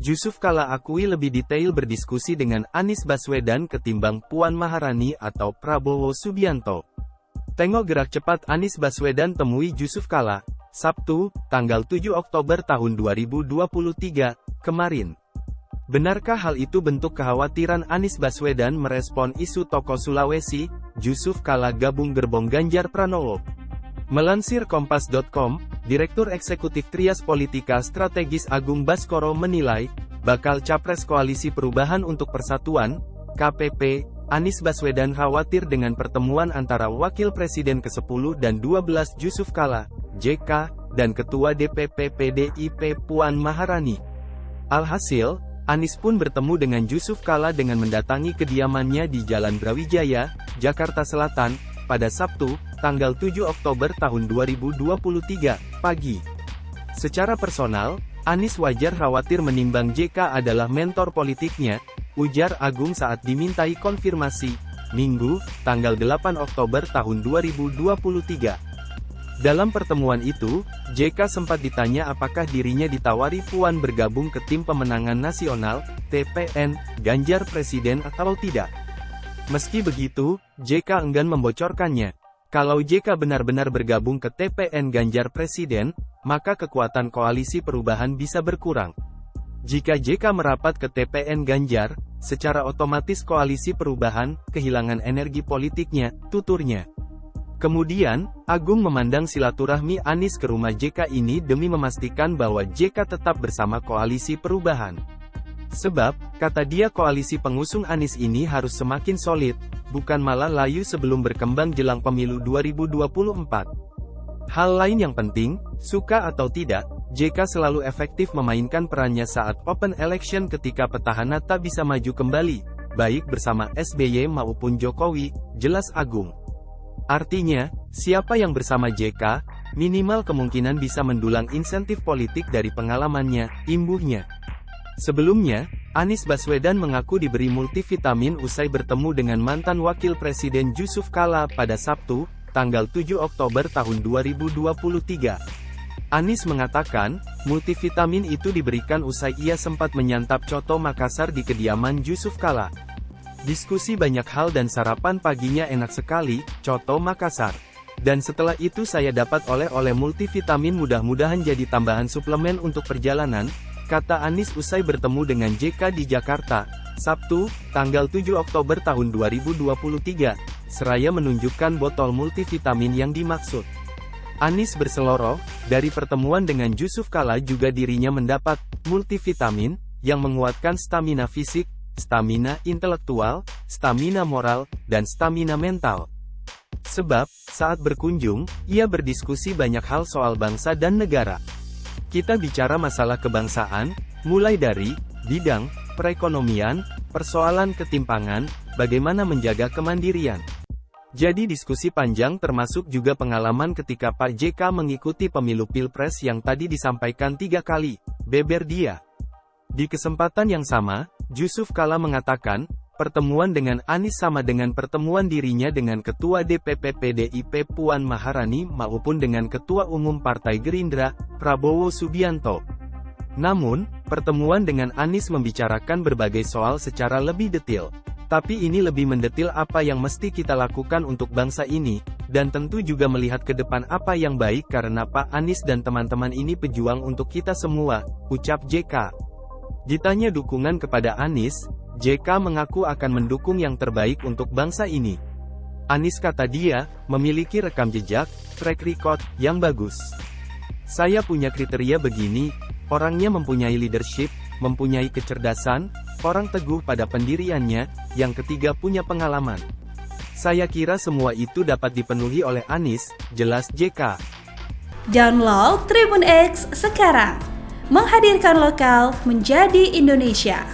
Yusuf Kala akui lebih detail berdiskusi dengan Anies Baswedan ketimbang Puan Maharani atau Prabowo Subianto. Tengok gerak cepat Anies Baswedan temui Yusuf Kala, Sabtu, tanggal 7 Oktober tahun 2023, kemarin. Benarkah hal itu bentuk kekhawatiran Anies Baswedan merespon isu tokoh Sulawesi, Yusuf Kala gabung gerbong Ganjar Pranowo? Melansir Kompas.com, Direktur Eksekutif Trias Politika Strategis Agung Baskoro menilai, bakal Capres Koalisi Perubahan untuk Persatuan, KPP, Anies Baswedan khawatir dengan pertemuan antara Wakil Presiden ke-10 dan 12 Yusuf Kala, JK, dan Ketua DPP PDIP Puan Maharani. Alhasil, Anies pun bertemu dengan Yusuf Kala dengan mendatangi kediamannya di Jalan Brawijaya, Jakarta Selatan, pada Sabtu, tanggal 7 Oktober tahun 2023, pagi. Secara personal, Anies wajar khawatir menimbang JK adalah mentor politiknya, ujar Agung saat dimintai konfirmasi, Minggu, tanggal 8 Oktober tahun 2023. Dalam pertemuan itu, JK sempat ditanya apakah dirinya ditawari Puan bergabung ke Tim Pemenangan Nasional, TPN, Ganjar Presiden atau tidak. Meski begitu, JK enggan membocorkannya. Kalau JK benar-benar bergabung ke TPN Ganjar Presiden, maka kekuatan koalisi perubahan bisa berkurang. Jika JK merapat ke TPN Ganjar, secara otomatis koalisi perubahan kehilangan energi politiknya, tuturnya. Kemudian, Agung memandang silaturahmi Anies ke rumah JK ini demi memastikan bahwa JK tetap bersama koalisi perubahan. Sebab, kata dia koalisi pengusung Anies ini harus semakin solid, bukan malah layu sebelum berkembang jelang pemilu 2024. Hal lain yang penting, suka atau tidak, JK selalu efektif memainkan perannya saat open election ketika petahana tak bisa maju kembali, baik bersama SBY maupun Jokowi, jelas Agung. Artinya, siapa yang bersama JK, minimal kemungkinan bisa mendulang insentif politik dari pengalamannya, imbuhnya. Sebelumnya, Anies Baswedan mengaku diberi multivitamin usai bertemu dengan mantan Wakil Presiden Yusuf Kala pada Sabtu, tanggal 7 Oktober tahun 2023. Anies mengatakan, multivitamin itu diberikan usai ia sempat menyantap coto Makassar di kediaman Yusuf Kala. Diskusi banyak hal dan sarapan paginya enak sekali, coto Makassar. Dan setelah itu saya dapat oleh-oleh multivitamin mudah-mudahan jadi tambahan suplemen untuk perjalanan, kata Anies usai bertemu dengan JK di Jakarta, Sabtu, tanggal 7 Oktober tahun 2023, seraya menunjukkan botol multivitamin yang dimaksud. Anies berseloroh, dari pertemuan dengan Yusuf Kala juga dirinya mendapat multivitamin, yang menguatkan stamina fisik, stamina intelektual, stamina moral, dan stamina mental. Sebab, saat berkunjung, ia berdiskusi banyak hal soal bangsa dan negara. Kita bicara masalah kebangsaan, mulai dari bidang perekonomian, persoalan ketimpangan, bagaimana menjaga kemandirian. Jadi diskusi panjang termasuk juga pengalaman ketika Pak JK mengikuti pemilu Pilpres yang tadi disampaikan 3 kali, beber dia. Di kesempatan yang sama, Yusuf Kala mengatakan, pertemuan dengan Anies sama dengan pertemuan dirinya dengan Ketua DPP PDIP Puan Maharani maupun dengan Ketua Umum Partai Gerindra, Prabowo Subianto. Namun, pertemuan dengan Anies membicarakan berbagai soal secara lebih detail. Tapi ini lebih mendetil apa yang mesti kita lakukan untuk bangsa ini, dan tentu juga melihat ke depan apa yang baik karena Pak Anies dan teman-teman ini pejuang untuk kita semua, ucap JK. Ditanya dukungan kepada Anies, JK mengaku akan mendukung yang terbaik untuk bangsa ini. Anies kata dia, memiliki rekam jejak, track record, yang bagus. Saya punya kriteria begini, orangnya mempunyai leadership, mempunyai kecerdasan, orang teguh pada pendiriannya, yang ketiga punya pengalaman. Saya kira semua itu dapat dipenuhi oleh Anies, jelas JK. Download Tribun X sekarang, menghadirkan lokal menjadi Indonesia.